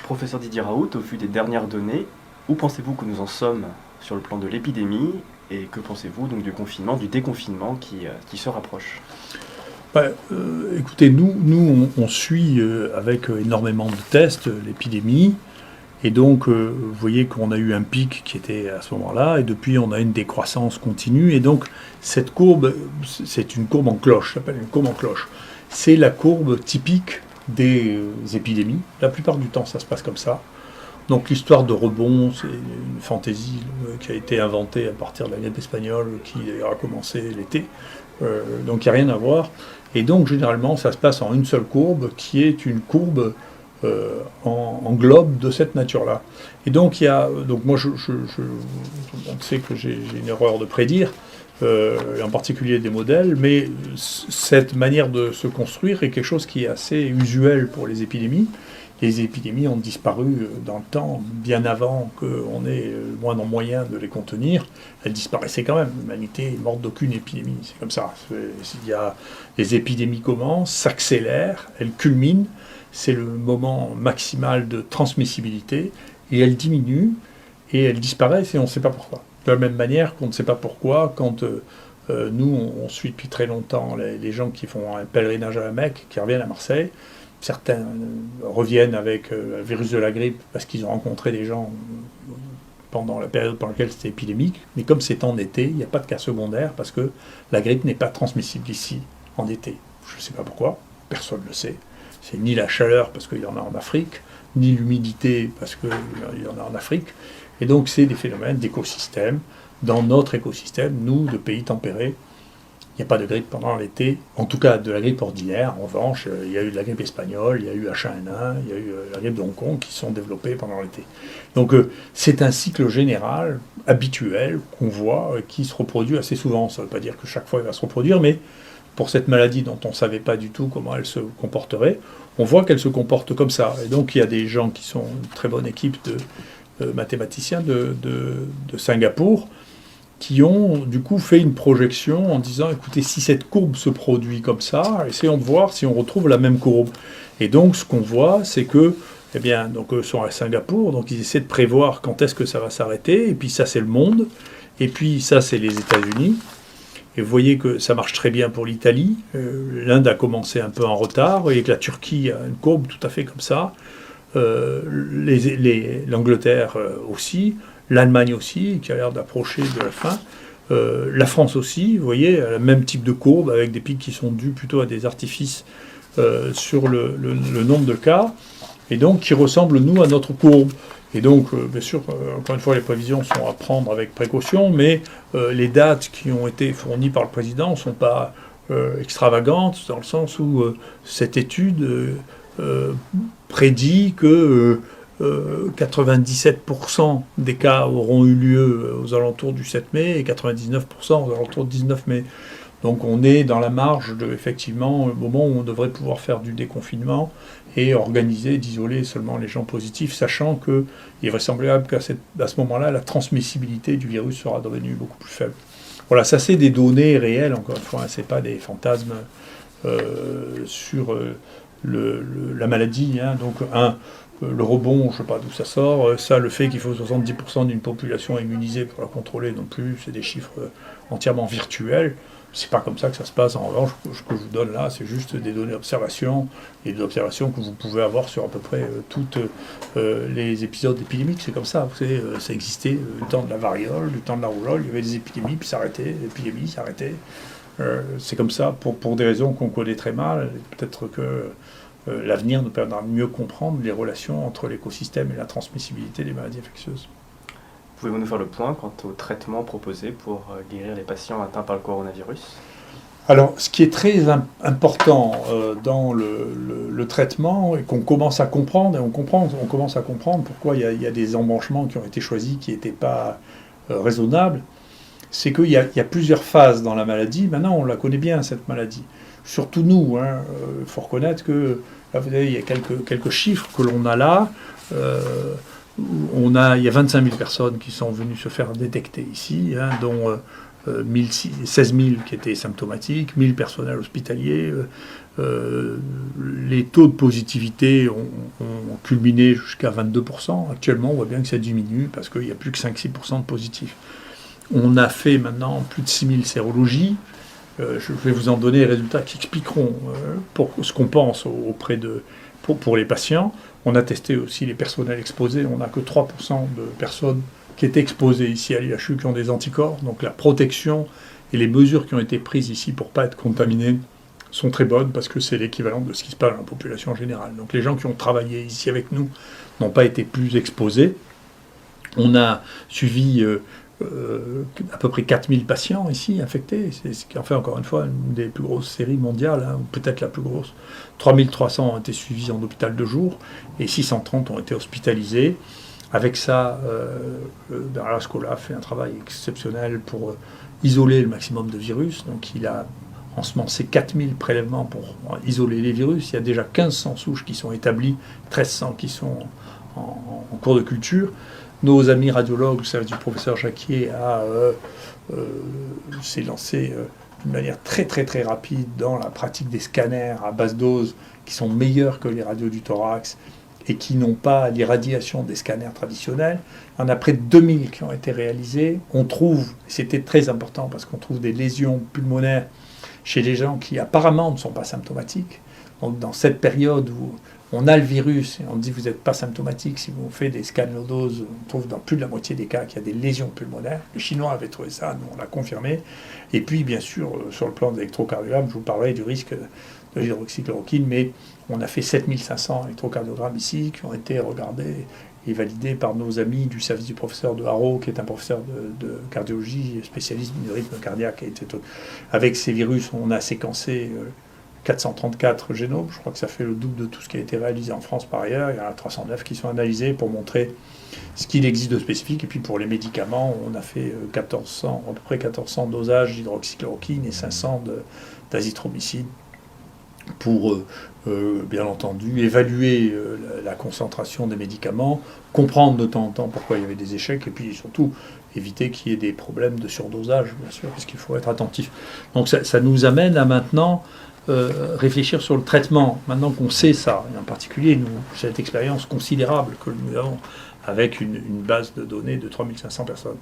Professeur Didier Raoult, au vu des dernières données, où pensez-vous que nous en sommes sur le plan de l'épidémie et que pensez-vous donc du confinement, du déconfinement qui se rapproche? Écoutez, on suit avec énormément de tests l'épidémie. Et donc, vous voyez qu'on a eu un pic qui était à ce moment-là, et depuis, on a une décroissance continue. Et donc, cette courbe, c'est une courbe en cloche, ça s'appelle une courbe en cloche. C'est la courbe typique des épidémies. La plupart du temps, ça se passe comme ça. Donc, l'histoire de rebond, c'est une fantaisie qui a été inventée à partir de la grippe espagnole, qui d'ailleurs a commencé l'été. Donc, il n'y a rien à voir. Et donc, généralement, ça se passe en une seule courbe, qui est une courbe en globe de cette nature-là. Et donc, moi, on sait que j'ai une erreur de prédire, en particulier des modèles, mais cette manière de se construire est quelque chose qui est assez usuel pour les épidémies. Les épidémies ont disparu dans le temps, bien avant qu'on ait le moindre moyen de les contenir. Elles disparaissaient quand même. L'humanité est morte d'aucune épidémie. C'est comme ça. Les épidémies commencent, s'accélèrent, elles culminent. C'est le moment maximal de transmissibilité. Et elles diminuent et elles disparaissent et on ne sait pas pourquoi. De la même manière qu'on ne sait pas pourquoi quand nous, on suit depuis très longtemps les gens qui font un pèlerinage à la Mecque, qui reviennent à Marseille. Certains reviennent avec le virus de la grippe parce qu'ils ont rencontré des gens pendant la période pendant laquelle c'était épidémique. Mais comme c'est en été, il n'y a pas de cas secondaires parce que la grippe n'est pas transmissible ici en été. Je ne sais pas pourquoi, personne ne le sait. C'est ni la chaleur parce qu'il y en a en Afrique, ni l'humidité parce qu'il y en a en Afrique. Et donc c'est des phénomènes d'écosystème. Dans notre écosystème, nous, de pays tempérés, il n'y a pas de grippe pendant l'été, en tout cas de la grippe ordinaire. En revanche, il y a eu de la grippe espagnole, il y a eu H1N1, il y a eu la grippe de Hong Kong qui sont développées pendant l'été. Donc c'est un cycle général, habituel, qu'on voit, qui se reproduit assez souvent. Ça ne veut pas dire que chaque fois il va se reproduire, mais pour cette maladie dont on ne savait pas du tout comment elle se comporterait, on voit qu'elle se comporte comme ça. Et donc il y a des gens qui sont une très bonne équipe de mathématiciens de Singapour, qui ont du coup fait une projection en disant, écoutez, si cette courbe se produit comme ça, essayons de voir si on retrouve la même courbe. Et donc ce qu'on voit, c'est que, eh bien, donc eux sont à Singapour, donc ils essaient de prévoir quand est-ce que ça va s'arrêter, et puis ça c'est le monde, et puis ça c'est les États-Unis. Et vous voyez que ça marche très bien pour l'Italie. L'Inde a commencé un peu en retard, et que la Turquie a une courbe tout à fait comme ça. L'Angleterre aussi. L'Allemagne aussi, qui a l'air d'approcher de la fin. La France aussi, vous voyez, le même type de courbe, avec des pics qui sont dus plutôt à des artifices sur le nombre de cas, et donc qui ressemblent, nous, à notre courbe. Et donc, bien sûr, encore une fois, les prévisions sont à prendre avec précaution, mais les dates qui ont été fournies par le président ne sont pas extravagantes, dans le sens où cette étude prédit que 97% des cas auront eu lieu aux alentours du 7 mai et 99% aux alentours du 19 mai. Donc on est dans la marge de, effectivement, au moment où on devrait pouvoir faire du déconfinement et organiser, d'isoler seulement les gens positifs, sachant qu'il est vraisemblable qu'à ce moment-là, la transmissibilité du virus sera devenue beaucoup plus faible. Voilà, ça c'est des données réelles, encore une fois, hein, c'est pas des fantasmes sur la maladie. Hein. Donc le rebond, je ne sais pas d'où ça sort. Ça, le fait qu'il faut 70% d'une population immunisée pour la contrôler non plus, c'est des chiffres entièrement virtuels. C'est pas comme ça que ça se passe. En revanche, ce que je vous donne là, c'est juste des données d'observation et des observations que vous pouvez avoir sur à peu près tous les épisodes épidémiques. C'est comme ça. Vous savez, ça existait du temps de la variole, du temps de la rougeole. Il y avait des épidémies, puis ça arrêtait. L'épidémie s'arrêtait. C'est comme ça pour des raisons qu'on connaît très mal. Peut-être que l'avenir nous permettra de mieux comprendre les relations entre l'écosystème et la transmissibilité des maladies infectieuses. Pouvez-vous nous faire le point quant au traitement proposé pour guérir les patients atteints par le coronavirus? Alors, ce qui est très important dans le traitement, et qu'on commence à comprendre, et on commence à comprendre pourquoi il y a des embranchements qui ont été choisis qui n'étaient pas raisonnables, c'est qu'il y a plusieurs phases dans la maladie. Maintenant, on la connaît bien, cette maladie. Surtout nous, il faut reconnaître que, là, vous savez, il y a quelques chiffres que l'on a là. Il y a 25 000 personnes qui sont venues se faire détecter ici, hein, dont 16 000 qui étaient symptomatiques, 1000 personnels hospitaliers. Les taux de positivité ont culminé jusqu'à 22%. Actuellement, on voit bien que ça diminue parce qu'il n'y a plus que 5-6% de positifs. On a fait maintenant plus de 6000 sérologies. Je vais vous en donner les résultats qui expliqueront pour ce qu'on pense pour les patients. On a testé aussi les personnels exposés. On n'a que 3% de personnes qui étaient exposées ici à l'IHU qui ont des anticorps. Donc la protection et les mesures qui ont été prises ici pour ne pas être contaminés sont très bonnes parce que c'est l'équivalent de ce qui se passe dans la population générale. Donc les gens qui ont travaillé ici avec nous n'ont pas été plus exposés. On a suivi à peu près 4000 patients ici infectés, c'est ce qui en fait encore une fois une des plus grosses séries mondiales, ou peut-être la plus grosse. 3300 ont été suivis en hôpital de jour et 630 ont été hospitalisés. Avec ça, Bernard Scola fait un travail exceptionnel pour isoler le maximum de virus. Donc il a ensemencé 4000 prélèvements pour isoler les virus. Il y a déjà 1500 souches qui sont établies, 1300 qui sont en cours de culture. Nos amis radiologues, le service du professeur Jacquier s'est lancé d'une manière très très très rapide dans la pratique des scanners à basse dose qui sont meilleurs que les radios du thorax et qui n'ont pas l'irradiation des scanners traditionnels. Il y en a près de 2000 qui ont été réalisés. On trouve, c'était très important parce qu'on trouve des lésions pulmonaires chez les gens qui apparemment ne sont pas symptomatiques. Donc dans cette période où on a le virus et on dit vous n'êtes pas symptomatique, si vous faites des scans low dose, on trouve dans plus de la moitié des cas qu'il y a des lésions pulmonaires. Les Chinois avaient trouvé ça, nous on l'a confirmé. Et puis bien sûr, sur le plan des électrocardiogrammes, je vous parlerai du risque de l'hydroxychloroquine, mais on a fait 7500 électrocardiogrammes ici qui ont été regardés et validés par nos amis du service du professeur de Haro, qui est un professeur de cardiologie, spécialiste du rythme cardiaque. Avec ces virus, on a séquencé 434 génomes, je crois que ça fait le double de tout ce qui a été réalisé en France par ailleurs. Il y en a 309 qui sont analysés pour montrer ce qu'il existe de spécifique. Et puis pour les médicaments, on a fait à peu près 1400 dosages d'hydroxychloroquine et 500 d'azithromycine pour, bien entendu, évaluer la concentration des médicaments, comprendre de temps en temps pourquoi il y avait des échecs, et puis surtout éviter qu'il y ait des problèmes de surdosage, bien sûr, parce qu'il faut être attentif. Donc ça nous amène à maintenant réfléchir sur le traitement. Maintenant qu'on sait ça, et en particulier nous, cette expérience considérable que nous avons avec une base de données de 3500 personnes.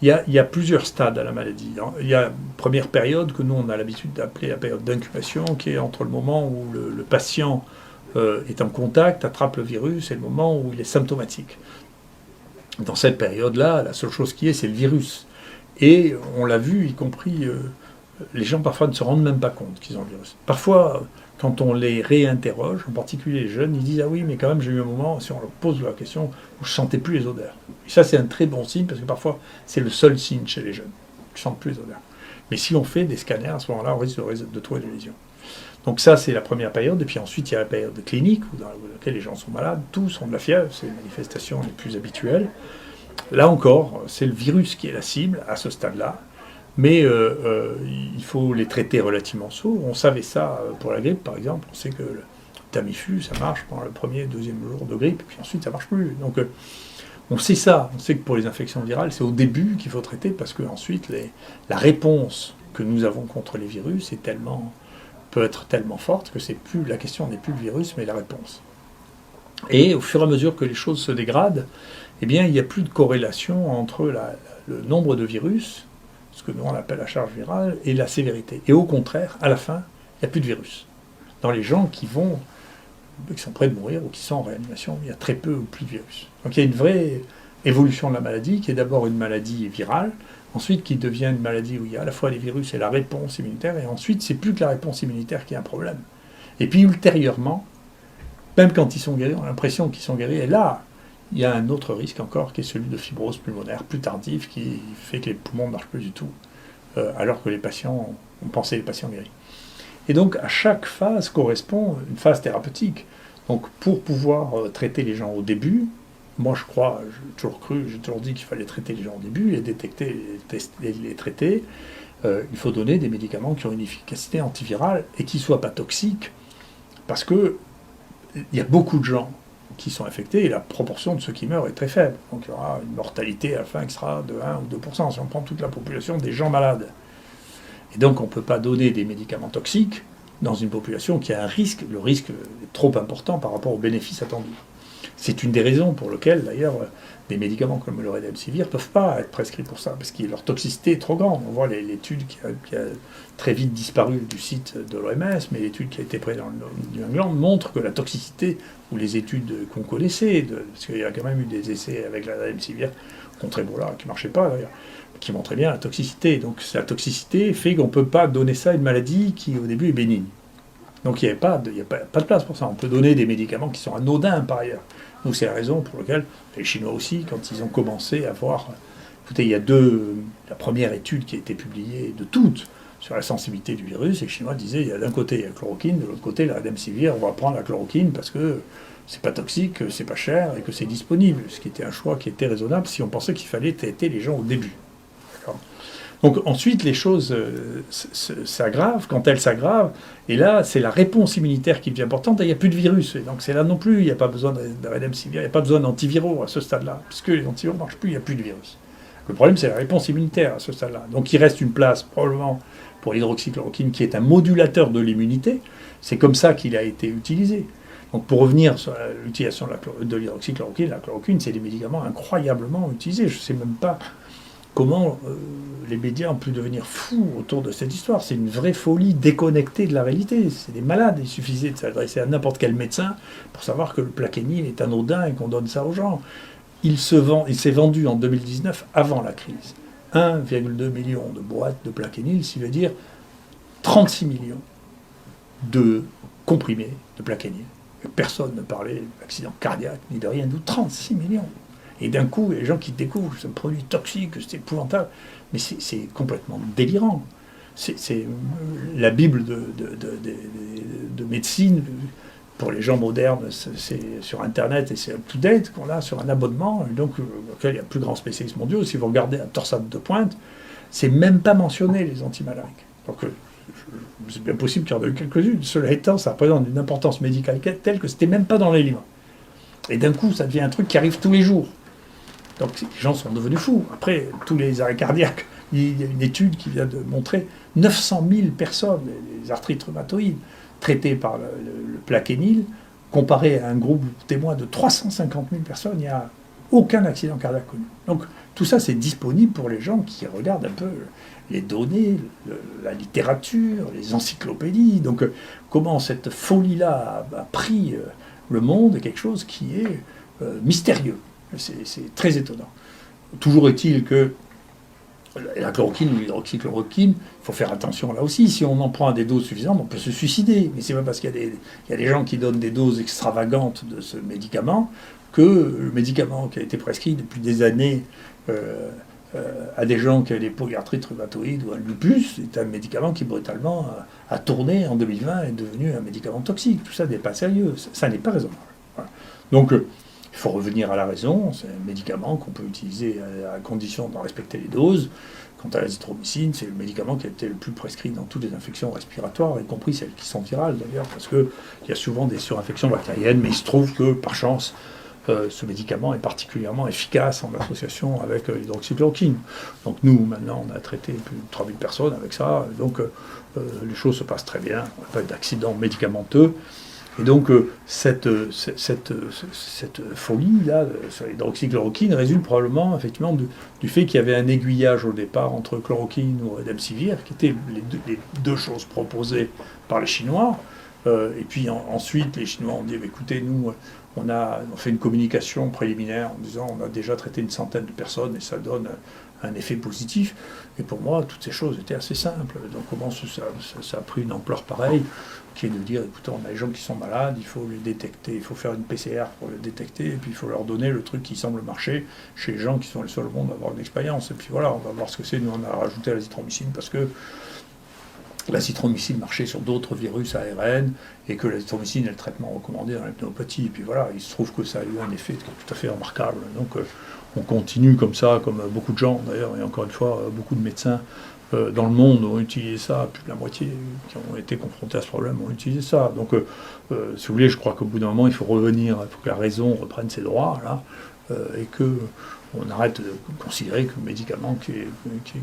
Il y a plusieurs stades à la maladie. Il y a une première période que nous, on a l'habitude d'appeler la période d'incubation, qui est entre le moment où le patient est en contact, attrape le virus, et le moment où il est symptomatique. Dans cette période-là, la seule chose qui est, c'est le virus. Et on l'a vu, y compris, les gens parfois ne se rendent même pas compte qu'ils ont le virus. Parfois, quand on les réinterroge, en particulier les jeunes, ils disent « Ah oui, mais quand même, j'ai eu un moment, si on leur pose la question, où je ne sentais plus les odeurs. » Et ça, c'est un très bon signe, parce que parfois, c'est le seul signe chez les jeunes. Ils ne sentent plus les odeurs. Mais si on fait des scanners, à ce moment-là, on risque de trouver des lésions. Donc ça, c'est la première période. Et puis ensuite, il y a la période clinique, dans laquelle les gens sont malades. Tous ont de la fièvre, c'est les manifestations les plus habituelles. Là encore, c'est le virus qui est la cible, à ce stade-là. Mais il faut les traiter relativement tôt. On savait ça pour la grippe, par exemple. On sait que le Tamiflu, ça marche pendant le premier et deuxième jour de grippe, et puis ensuite, ça ne marche plus. Donc, on sait ça. On sait que pour les infections virales, c'est au début qu'il faut traiter, parce qu'ensuite, la réponse que nous avons contre les virus peut être tellement forte que la question n'est plus le virus, mais la réponse. Et au fur et à mesure que les choses se dégradent, eh bien, il n'y a plus de corrélation entre le nombre de virus, ce que nous on appelle la charge virale, et la sévérité. Et au contraire, à la fin, il n'y a plus de virus. Dans les gens qui sont près de mourir ou qui sont en réanimation, il y a très peu ou plus de virus. Donc il y a une vraie évolution de la maladie, qui est d'abord une maladie virale, ensuite qui devient une maladie où il y a à la fois les virus et la réponse immunitaire, et ensuite c'est plus que la réponse immunitaire qui est un problème. Et puis ultérieurement, même quand ils sont guéris, on a l'impression qu'ils sont guéris, et là, il y a un autre risque encore, qui est celui de fibrose pulmonaire plus tardive, qui fait que les poumons ne marchent plus du tout, alors que on pensait les patients guéris. Et donc, à chaque phase correspond une phase thérapeutique. Donc, pour pouvoir traiter les gens au début, moi je crois, j'ai toujours dit qu'il fallait traiter les gens au début, les détecter, les traiter. Il faut donner des médicaments qui ont une efficacité antivirale et qui ne soient pas toxiques, parce que il y a beaucoup de gens qui sont infectés, et la proportion de ceux qui meurent est très faible. Donc il y aura une mortalité à la fin qui sera de 1 ou 2%, si on prend toute la population des gens malades. Et donc on ne peut pas donner des médicaments toxiques dans une population qui a un risque. Le risque est trop important par rapport aux bénéfices attendus. C'est une des raisons pour lesquelles, d'ailleurs, des médicaments comme le Remdesivir ne peuvent pas être prescrits pour ça, parce que leur toxicité est trop grande. On voit l'étude qui a très vite disparu du site de l'OMS, mais l'étude qui a été prise dans le New England montre que la toxicité, ou les études qu'on connaissait, parce qu'il y a quand même eu des essais avec la Remdesivir contre Ebola, qui ne marchaient pas d'ailleurs, qui montraient bien la toxicité. Donc la toxicité fait qu'on ne peut pas donner ça à une maladie qui au début est bénigne. Donc il n'y a pas de place pour ça. On peut donner des médicaments qui sont anodins par ailleurs. Donc c'est la raison pour laquelle les Chinois aussi, quand ils ont commencé à voir... Écoutez, il y a la première étude qui a été publiée de toutes sur la sensibilité du virus, et les Chinois disaient, il y a d'un côté il y a la chloroquine, de l'autre côté la Remdesivir, on va prendre la chloroquine parce que c'est pas toxique, que c'est pas cher et que c'est disponible, ce qui était un choix qui était raisonnable si on pensait qu'il fallait traiter les gens au début. D'accord ? Donc ensuite, les choses s'aggravent, quand elles s'aggravent, et là, c'est la réponse immunitaire qui devient importante, et il n'y a plus de virus. Et donc c'est là non plus, il n'y a pas besoin de Remdesivir, il n'y a pas besoin d'antiviraux à ce stade-là, puisque les antiviraux ne marchent plus, il n'y a plus de virus. Le problème, c'est la réponse immunitaire à ce stade-là. Donc il reste une place, probablement, pour l'hydroxychloroquine, qui est un modulateur de l'immunité. C'est comme ça qu'il a été utilisé. Donc pour revenir sur l'utilisation de l'hydroxychloroquine, la chloroquine, c'est des médicaments incroyablement utilisés. Je ne sais même pas comment les médias ont pu devenir fous autour de cette histoire. C'est une vraie folie déconnectée de la réalité. C'est des malades. Il suffisait de s'adresser à n'importe quel médecin pour savoir que le Plaquenil est anodin et qu'on donne ça aux gens. Il s'est vendu en 2019, avant la crise, 1,2 million de boîtes de Plaquenil, ce qui veut dire 36 millions de comprimés de Plaquenil. Personne ne parlait d'accident cardiaque ni de rien, d'où 36 millions. Et d'un coup, il y a des gens qui découvrent que c'est un produit toxique, que c'est épouvantable. Mais c'est complètement délirant. C'est la Bible de médecine. Pour les gens modernes, c'est sur Internet et c'est up-to-date qu'on a sur un abonnement, et donc auquel il y a plus de grands spécialistes mondiaux. Si vous regardez un torsade de pointe, c'est même pas mentionné les antimalariques. Donc c'est bien possible qu'il y en ait eu quelques-unes. Cela étant, ça représente une importance médicale telle que c'était même pas dans les livres. Et d'un coup, ça devient un truc qui arrive tous les jours. Donc les gens sont devenus fous. Après, tous les arrêts cardiaques, il y a une étude qui vient de montrer 900 000 personnes, les arthrites rhumatoïdes, traitées par le Plaquenil, comparé à un groupe témoin de 350 000 personnes, il n'y a aucun accident cardiaque connu. Donc tout ça, c'est disponible pour les gens qui regardent un peu les données, la littérature, les encyclopédies. Donc comment cette folie-là a pris le monde est quelque chose qui est mystérieux. C'est très étonnant. Toujours est-il que la chloroquine ou l'hydroxychloroquine, il faut faire attention là aussi. Si on en prend à des doses suffisantes, on peut se suicider. Mais c'est pas parce qu'il y a des gens qui donnent des doses extravagantes de ce médicament que le médicament qui a été prescrit depuis des années à des gens qui ont des polyarthrites rhumatoïdes ou un lupus, c'est un médicament qui brutalement a tourné en 2020 et est devenu un médicament toxique. Tout ça n'est pas sérieux. Ça n'est pas raisonnable. Voilà. Donc il faut revenir à la raison, c'est un médicament qu'on peut utiliser à condition de respecter les doses. Quant à l'azithromycine, c'est le médicament qui a été le plus prescrit dans toutes les infections respiratoires, y compris celles qui sont virales d'ailleurs, parce qu'il y a souvent des surinfections bactériennes, mais il se trouve que, par chance, ce médicament est particulièrement efficace en association avec l'hydroxychloroquine. Donc nous, maintenant, on a traité plus de 3000 personnes avec ça, donc les choses se passent très bien, on n'a pas d'accident médicamenteux. Et donc, cette folie-là sur l'hydroxychloroquine résulte probablement effectivement du fait qu'il y avait un aiguillage au départ entre chloroquine ou Remdesivir, qui étaient les deux choses proposées par les Chinois. Et puis ensuite, les Chinois ont dit écoutez, nous, on fait une communication préliminaire en disant on a déjà traité une centaine de personnes et ça donne un effet positif. Et pour moi, toutes ces choses étaient assez simples. Donc, comment ça a pris une ampleur pareille, qui est de dire, écoutez, on a des gens qui sont malades, il faut les détecter, il faut faire une PCR pour les détecter, et puis il faut leur donner le truc qui semble marcher chez les gens qui sont les seuls au monde à avoir une expérience. Et puis voilà, on va voir ce que c'est. Nous, on a rajouté l'azithromycine parce que l'azithromycine marchait sur d'autres virus ARN, et que l'azithromycine est le traitement recommandé dans la pneumopathie. Et puis voilà, il se trouve que ça a eu un effet tout à fait remarquable. Donc on continue comme ça, comme beaucoup de gens d'ailleurs, et encore une fois, beaucoup de médecins dans le monde ont utilisé ça, plus de la moitié qui ont été confrontés à ce problème ont utilisé ça. Donc, si vous voulez, je crois qu'au bout d'un moment, il faut revenir, il faut que la raison reprenne ses droits, là, et qu'on arrête de considérer que le médicament qui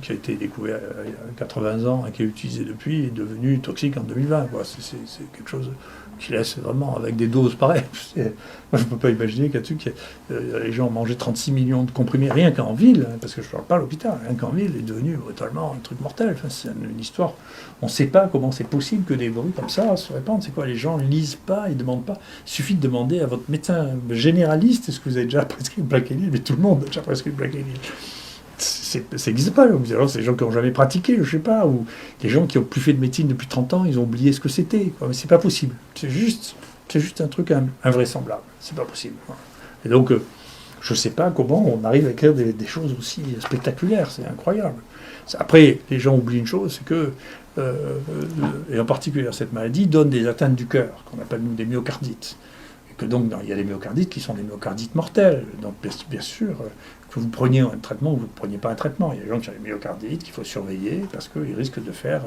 a été découvert il y a 80 ans et qui est utilisé depuis est devenu toxique en 2020. Quoi. C'est quelque chose qui laisse vraiment avec des doses pareilles. Moi, je ne peux pas imaginer qu'à dessus les gens ont mangé 36 millions de comprimés rien qu'en ville, hein, parce que je ne parle pas à l'hôpital, rien qu'en ville est devenu brutalement un truc mortel. Enfin, c'est une histoire. On ne sait pas comment c'est possible que des bruits comme ça se répandent. C'est quoi? Les gens ne lisent pas, ils ne demandent pas. Il suffit de demander à votre médecin généraliste est-ce que vous avez déjà prescrit le Plaquenil? Mais tout le monde a déjà prescrit le Plaquenil. Ça n'existe pas. Alors, c'est des gens qui n'ont jamais pratiqué, je ne sais pas, ou des gens qui n'ont plus fait de médecine depuis 30 ans, ils ont oublié ce que c'était. Mais c'est pas possible. C'est juste un truc invraisemblable. C'est pas possible. Et donc, je ne sais pas comment on arrive à écrire des choses aussi spectaculaires. C'est incroyable. Après, les gens oublient une chose, c'est que, et en particulier cette maladie, donne des atteintes du cœur, qu'on appelle nous des myocardites. Et que donc, il y a des myocardites qui sont des myocardites mortels. Donc, bien sûr, que vous preniez un traitement ou vous ne preniez pas un traitement. Il y a des gens qui ont des myocardites qu'il faut surveiller parce qu'ils risquent de faire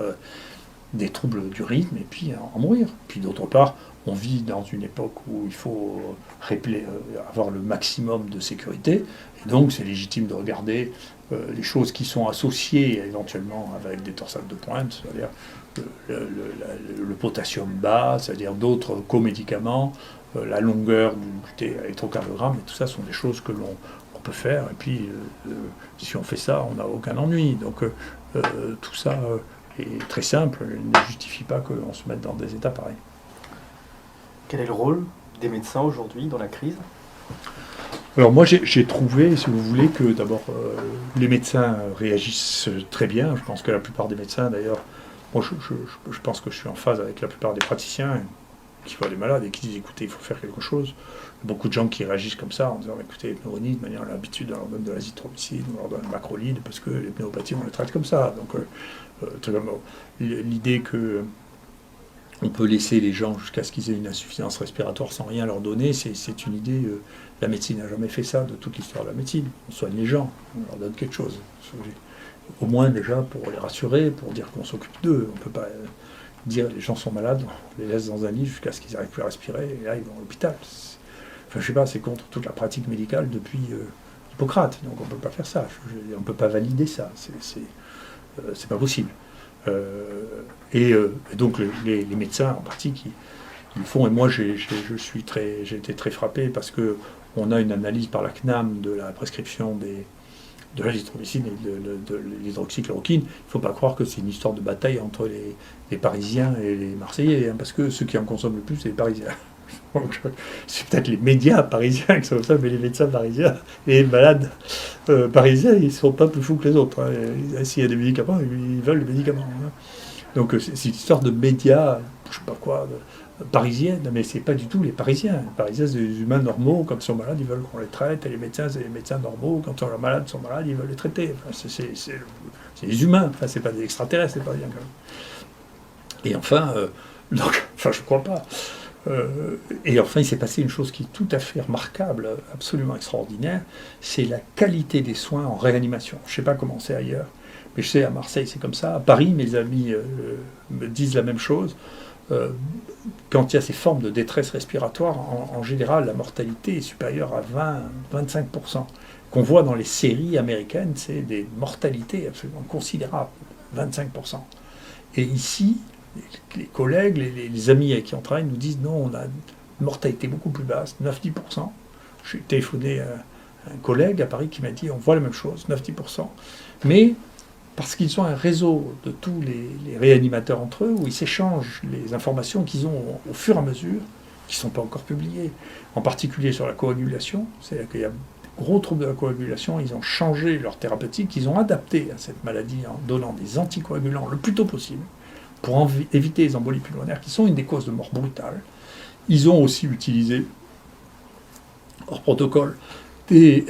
des troubles du rythme et puis en mourir. Puis d'autre part, on vit dans une époque où il faut avoir le maximum de sécurité. Et donc, c'est légitime de regarder les choses qui sont associées éventuellement avec des torsades de pointe, c'est-à-dire le potassium bas, c'est-à-dire d'autres comédicaments, la longueur du électrocardiogramme, et tout ça sont des choses que l'on peut faire, et puis si on fait ça, on n'a aucun ennui. Donc tout ça est très simple, ne justifie pas qu'on se mette dans des états pareils. Quel est le rôle des médecins aujourd'hui dans la crise? Alors moi j'ai trouvé, si vous voulez, que d'abord les médecins réagissent très bien. Je pense que la plupart des médecins, d'ailleurs, moi je pense que je suis en phase avec la plupart des praticiens qui voient les malades et qui disent écoutez, il faut faire quelque chose. Beaucoup de gens qui réagissent comme ça en disant écoutez, pneumonie, de manière, on a l'habitude, on leur donne de l'azithromycine, on leur donne le macrolide parce que les pnéumopathies, on les traite comme ça. Donc, l'idée que on peut laisser les gens jusqu'à ce qu'ils aient une insuffisance respiratoire sans rien leur donner, c'est une idée. La médecine n'a jamais fait ça de toute l'histoire de la médecine. On soigne les gens, on leur donne quelque chose. Au moins déjà pour les rassurer, pour dire qu'on s'occupe d'eux. On ne peut pas dire les gens sont malades, on les laisse dans un lit jusqu'à ce qu'ils n'arrivent plus à respirer, et là ils vont à l'hôpital. Enfin, je sais pas, c'est contre toute la pratique médicale depuis Hippocrate, donc on ne peut pas faire ça, on ne peut pas valider ça, c'est pas possible. Et donc les médecins en partie qui le font, et moi j'ai été très frappé parce que on a une analyse par la CNAM de la prescription de l'azithromycine et de l'hydroxychloroquine. Il ne faut pas croire que c'est une histoire de bataille entre les Parisiens et les Marseillais, hein, parce que ceux qui en consomment le plus, c'est les Parisiens. Donc, c'est peut-être les médias parisiens qui sont ça, mais les médecins parisiens et les malades parisiens, ils ne sont pas plus fous que les autres. Hein. S'il y a des médicaments, ils veulent les médicaments. Hein. Donc c'est une histoire de médias, je ne sais pas quoi, parisienne, mais c'est pas du tout les Parisiens. Les Parisiens, c'est des humains normaux. Quand ils sont malades, ils veulent qu'on les traite. Et les médecins, c'est les médecins normaux. Quand leurs malades sont malades, ils veulent les traiter. Enfin, c'est des humains. Enfin, c'est pas des extraterrestres, c'est pas bien quand même. Et enfin, je crois pas. Et enfin, il s'est passé une chose qui est tout à fait remarquable, absolument extraordinaire, c'est la qualité des soins en réanimation. Je ne sais pas comment c'est ailleurs, mais je sais à Marseille c'est comme ça. À Paris, mes amis me disent la même chose. Quand il y a ces formes de détresse respiratoire, en général, la mortalité est supérieure à 20-25%. Qu'on voit dans les séries américaines, c'est des mortalités absolument considérables, 25%. Et ici, les collègues, les amis avec qui on travaille nous disent non, on a une mortalité beaucoup plus basse, 9-10%. J'ai téléphoné à un collègue à Paris qui m'a dit on voit la même chose, 9-10%. Mais parce qu'ils ont un réseau de tous les réanimateurs entre eux, où ils s'échangent les informations qu'ils ont au fur et à mesure, qui ne sont pas encore publiées, en particulier sur la coagulation. C'est-à-dire qu'il y a de gros troubles de la coagulation, ils ont changé leur thérapeutique, ils ont adapté à cette maladie en donnant des anticoagulants le plus tôt possible, pour éviter les embolies pulmonaires, qui sont une des causes de mort brutale. Ils ont aussi utilisé, hors protocole, des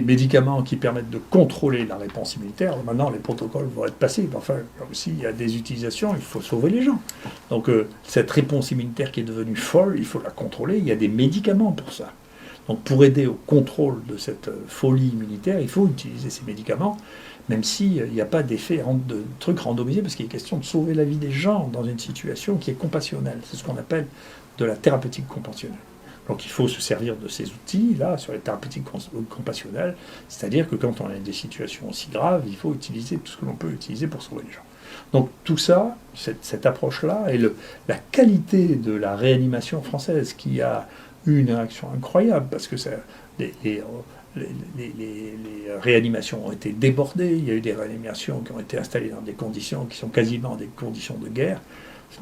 médicaments qui permettent de contrôler la réponse immunitaire. Maintenant, les protocoles vont être passés. Enfin, là aussi, il y a des utilisations, il faut sauver les gens. Donc, cette réponse immunitaire qui est devenue folle, il faut la contrôler. Il y a des médicaments pour ça. Donc, pour aider au contrôle de cette folie immunitaire, il faut utiliser ces médicaments. même s'il n'y a pas d'effet de truc randomisé, parce qu'il est question de sauver la vie des gens dans une situation qui est compassionnelle. C'est ce qu'on appelle de la thérapeutique compassionnelle. Donc il faut se servir de ces outils-là sur les thérapeutiques compassionnelles, c'est-à-dire que quand on a des situations aussi graves, il faut utiliser tout ce que l'on peut utiliser pour sauver les gens. Donc tout ça, cette approche-là, et la qualité de la réanimation française, qui a eu une réaction incroyable, parce que les réanimations ont été débordées, il y a eu des réanimations qui ont été installées dans des conditions qui sont quasiment des conditions de guerre.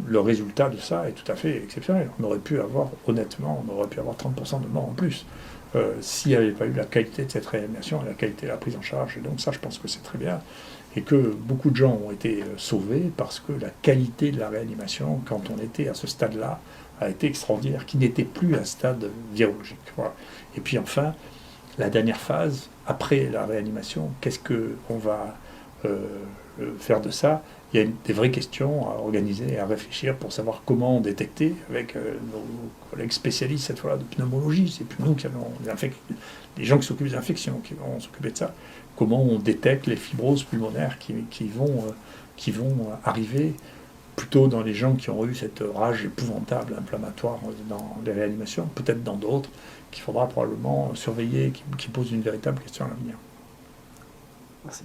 Le résultat de ça est tout à fait exceptionnel. On aurait pu avoir, honnêtement, 30% de morts en plus s'il n'y avait pas eu la qualité de cette réanimation et la qualité de la prise en charge. Et donc ça, je pense que c'est très bien. Et que beaucoup de gens ont été sauvés parce que la qualité de la réanimation, quand on était à ce stade-là, a été extraordinaire, qui n'était plus un stade virologique. Voilà. Et puis enfin, la dernière phase, après la réanimation, qu'est-ce qu'on va faire de ça? Il y a des vraies questions à organiser et à réfléchir pour savoir comment détecter avec nos collègues spécialistes, cette fois-là, de pneumologie. C'est plus nous qui allons, les gens qui s'occupent des infections, qui vont s'occuper de ça. Comment on détecte les fibroses pulmonaires qui vont arriver plutôt dans les gens qui ont eu cette rage épouvantable, inflammatoire dans les réanimations, peut-être dans d'autres, qu'il faudra probablement surveiller, qui posent une véritable question à l'avenir. Merci.